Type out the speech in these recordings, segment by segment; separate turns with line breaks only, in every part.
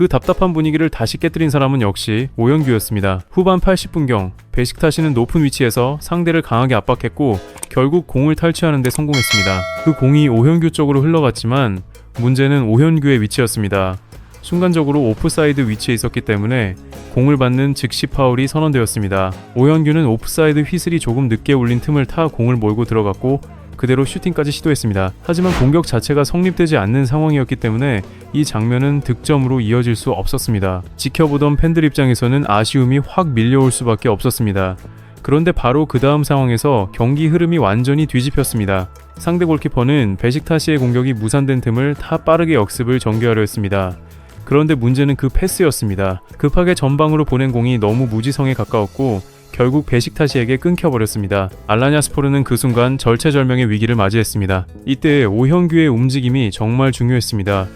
그 답답한 분위기를 다시 깨뜨린 사람은 역시 오현규였습니다. 후반 80분경 베식타시는 높은 위치에서 상대를 강하게 압박했고 결국 공을 탈취하는 데 성공했습니다. 그 공이 오현규 쪽으로 흘러갔지만 문제는 오현규의 위치였습니다. 순간적으로 오프사이드 위치에 있었기 때문에 공을 받는 즉시 파울이 선언되었습니다. 오현규는 오프사이드 휘슬이 조금 늦게 울린 틈을 타 공을 몰고 들어갔고 그대로 슈팅까지 시도했습니다. 하지만 공격 자체가 성립되지 않는 상황이었기 때문에 이 장면은 득점으로 이어질 수 없었습니다. 지켜보던 팬들 입장에서는 아쉬움이 확 밀려올 수밖에 없었습니다. 그런데 바로 그 다음 상황에서 경기 흐름이 완전히 뒤집혔습니다. 상대 골키퍼는 베식타시의 공격이 무산된 틈을 타 빠르게 역습을 전개하려 했습니다. 그런데 문제는 그 패스였습니다. 급하게 전방으로 보낸 공이 너무 무지성에 가까웠고 결국 베식타시에게 끊겨버렸습니다. 알라냐스포르는 그 순간 절체절명의 위기를 맞이했습니다. 이때 오현규의 움직임이 정말 중요했습니다.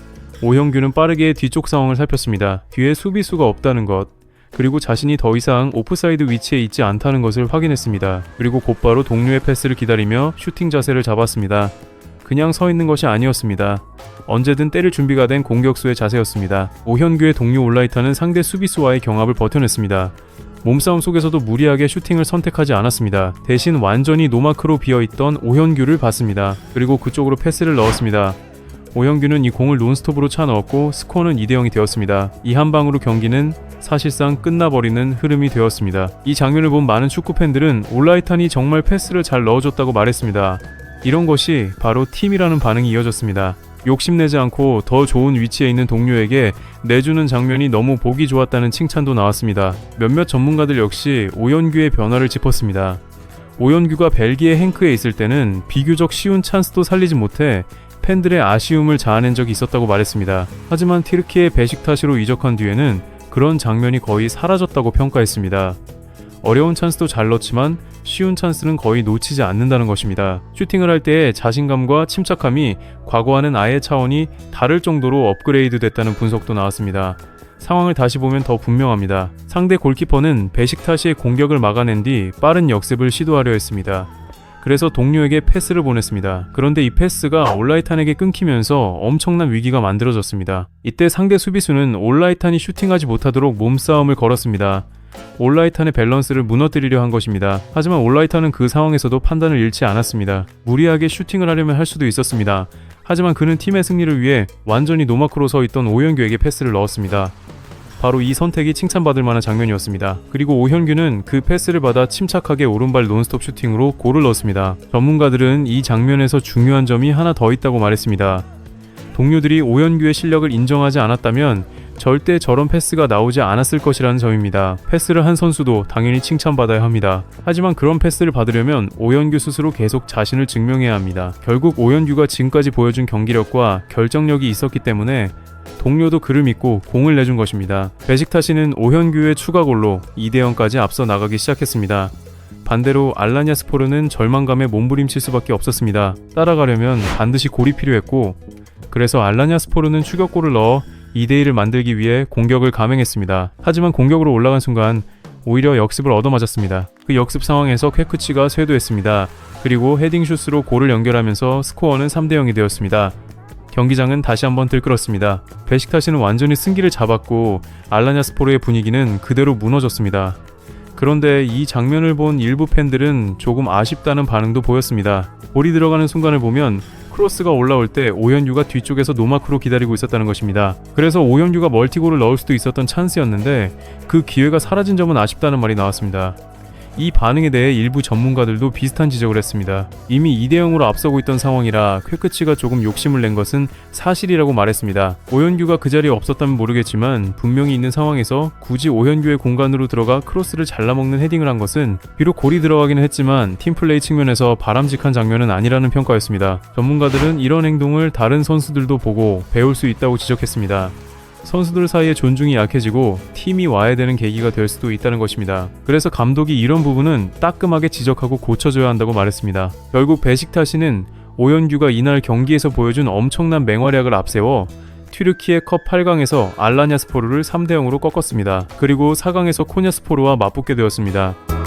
오현규는 빠르게 뒤쪽 상황을 살폈습니다. 뒤에 수비수가 없다는 것, 그리고 자신이 더 이상 오프사이드 위치에 있지 않다는 것을 확인했습니다. 그리고 곧바로 동료의 패스를 기다리며 슈팅 자세를 잡았습니다. 그냥 서 있는 것이 아니었습니다. 언제든 때릴 준비가 된 공격수의 자세였습니다. 오현규의 동료 올라이타는 상대 수비수와의 경합을 버텨냈습니다. 몸싸움 속에서도 무리하게 슈팅을 선택하지 않았습니다. 대신 완전히 노마크로 비어있던 오현규를 봤습니다. 그리고 그쪽으로 패스를 넣었습니다. 오현규는 이 공을 논스톱으로 차 넣었고 스코어는 2대0이 되었습니다. 이 한 방으로 경기는 사실상 끝나버리는 흐름이 되었습니다. 이 장면을 본 많은 축구팬들은 올라이탄이 정말 패스를 잘 넣어줬다고 말했습니다. 이런 것이 바로 팀이라는 반응이 이어졌습니다. 욕심내지 않고 더 좋은 위치에 있는 동료에게 내주는 장면이 너무 보기 좋았다는 칭찬도 나왔습니다. 몇몇 전문가들 역시 오현규의 변화를 짚었습니다. 오현규가 벨기에 행크에 있을 때는 비교적 쉬운 찬스도 살리지 못해 팬들의 아쉬움을 자아낸 적이 있었다고 말했습니다. 하지만 티르키예 베식타시로 이적한 뒤에는 그런 장면이 거의 사라졌다고 평가했습니다. 어려운 찬스도 잘 넣지만 쉬운 찬스는 거의 놓치지 않는다는 것입니다. 슈팅을 할 때의 자신감과 침착함이 과거와는 아예 차원이 다를 정도로 업그레이드 됐다는 분석도 나왔습니다. 상황을 다시 보면 더 분명합니다. 상대 골키퍼는 베식타시의 공격을 막아낸 뒤 빠른 역습을 시도하려 했습니다. 그래서 동료에게 패스를 보냈습니다. 그런데 이 패스가 올라이탄에게 끊기면서 엄청난 위기가 만들어졌습니다. 이때 상대 수비수는 올라이탄이 슈팅하지 못하도록 몸싸움을 걸었습니다. 올라이탄의 밸런스를 무너뜨리려 한 것입니다. 하지만 올라이탄은 그 상황에서도 판단을 잃지 않았습니다. 무리하게 슈팅을 하려면 할 수도 있었습니다. 하지만 그는 팀의 승리를 위해 완전히 노마크로 서 있던 오현규에게 패스를 넣었습니다. 바로 이 선택이 칭찬받을 만한 장면이었습니다. 그리고 오현규는 그 패스를 받아 침착하게 오른발 논스톱 슈팅으로 골을 넣었습니다. 전문가들은 이 장면에서 중요한 점이 하나 더 있다고 말했습니다. 동료들이 오현규의 실력을 인정하지 않았다면 절대 저런 패스가 나오지 않았을 것이라는 점입니다. 패스를 한 선수도 당연히 칭찬받아야 합니다. 하지만 그런 패스를 받으려면 오현규 스스로 계속 자신을 증명해야 합니다. 결국 오현규가 지금까지 보여준 경기력과 결정력이 있었기 때문에 동료도 그를 믿고 공을 내준 것입니다. 베식타시는 오현규의 추가골로 2대0까지 앞서 나가기 시작했습니다. 반대로 알라냐스포르는 절망감에 몸부림칠 수밖에 없었습니다. 따라가려면 반드시 골이 필요했고 그래서 알라냐스포르는 추격골을 넣어 2대1을 만들기 위해 공격을 감행했습니다. 하지만 공격으로 올라간 순간 오히려 역습을 얻어맞았습니다. 그 역습 상황에서 퀘크치가 쇄도했습니다. 그리고 헤딩슛으로 골을 연결하면서 스코어는 3대0이 되었습니다. 경기장은 다시 한번 들끓었습니다. 베식타시는 완전히 승기를 잡았고 알라냐스포르의 분위기는 그대로 무너졌습니다. 그런데 이 장면을 본 일부 팬들은 조금 아쉽다는 반응도 보였습니다. 골이 들어가는 순간을 보면 크로스가 올라올 때 오현규가 뒤쪽에서 노마크로 기다리고 있었다는 것입니다. 그래서 오현규가 멀티골을 넣을 수도 있었던 찬스였는데 그 기회가 사라진 점은 아쉽다는 말이 나왔습니다. 이 반응에 대해 일부 전문가들도 비슷한 지적을 했습니다. 이미 2대0으로 앞서고 있던 상황이라 퀘크치가 조금 욕심을 낸 것은 사실이라고 말했습니다. 오현규가 그 자리에 없었다면 모르겠지만 분명히 있는 상황에서 굳이 오현규의 공간으로 들어가 크로스를 잘라먹는 헤딩을 한 것은 비록 골이 들어가기는 했지만 팀플레이 측면에서 바람직한 장면은 아니라는 평가였습니다. 전문가들은 이런 행동을 다른 선수들도 보고 배울 수 있다고 지적했습니다. 선수들 사이에 존중이 약해지고 팀이 와야 되는 계기가 될 수도 있다는 것입니다. 그래서 감독이 이런 부분은 따끔하게 지적하고 고쳐줘야 한다고 말했습니다. 결국 베식타시는 오현규가 이날 경기에서 보여준 엄청난 맹활약을 앞세워 튀르키예 컵 8강에서 알라냐스포르를 3대0으로 꺾었습니다. 그리고 4강에서 코냐스포르와 맞붙게 되었습니다.